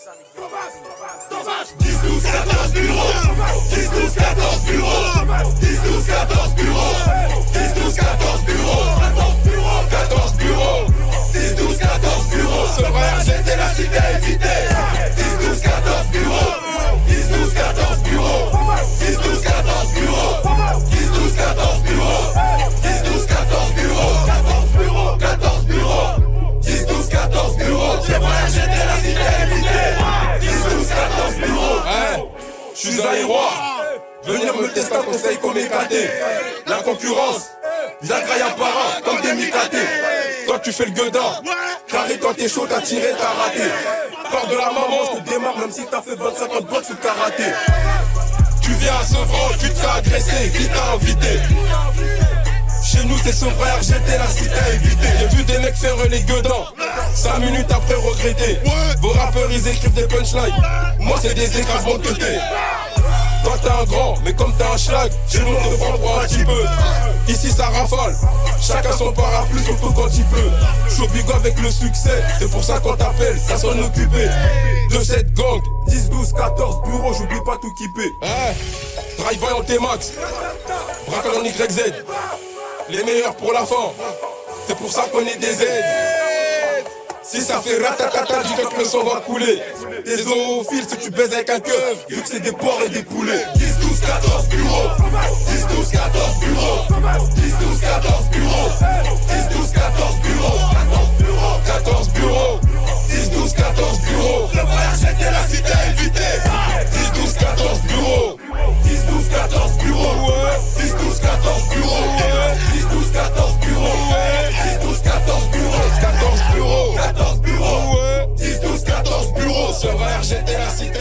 10, 12, 14 bureaux 10, 12, 14 bureaux 10, 12, 14 bureaux 10, 12, 14 bureaux 14 bureaux 10, 12, 14 bureaux Sevraillard, j'étais la cité évitée 10, 12, 14 bureaux 10, 12, 14 bureaux 10, 12, 14 bureaux 10, 12, 14 bureaux 10, 12, 14 bureaux 14 bureaux 10, 12, 14 bureaux Sevraillard, j'étais la cité évitée 10, 12, 14 bureaux Je suis un héros. Venir me tester un conseil comme éclaté. La concurrence, Viagra y'a para comme des micatés. Toi tu fais le gueudin, carré quand t'es chaud t'as tiré, t'as raté. Pars de la maman, je te démarre même si t'as fait 25 ans de boxe ou de karaté. Tu viens à Sevran, tu te fais agresser, qui t'a invité? Chez nous c'est Sevraillard, j'étais la cité à éviter. J'ai vu des mecs faire les gueudins 5 minutes après regretter. Vos rappeurs ils écrivent des punchlines, moi c'est des écrasements de côté. Toi t'es un grand, mais comme t'es un schlag, j'ai le monde de prendre pour un petit peu. Ici ça rafale, chacun son parapluie, surtout quand il pleut. J'suis au bigot avec le succès, c'est pour ça qu'on t'appelle, ça sonne occupé. De cette gang, 10, 12, 14 bureaux, j'oublie pas tout kipper. Drive-by en T-Max, braquage en YZ. Les meilleurs pour la fin, c'est pour ça qu'on est des aides. Si ça fait ratatata, dis-toi que le sang va couler. Des zoophiles si tu baises avec un keuf, vu que c'est des porcs et des poulets. 10, 12, 14 bureaux 10, 12, 14 bureaux 10, 12, 14 bureaux 10, 12, 14 bureaux 14 bureaux 10, 12, 14 bureaux Sevraillard, j'étais la cité à éviter 10, 12, 14 bureaux 10, 12, 14 bureaux 10, 12, 14 bureaux 10, 12, 14 bureaux 10, 12, 14 bureaux 14 bureaux 14 bureaux 10, 12, 14 bureaux Sevraillard, j'étais la cité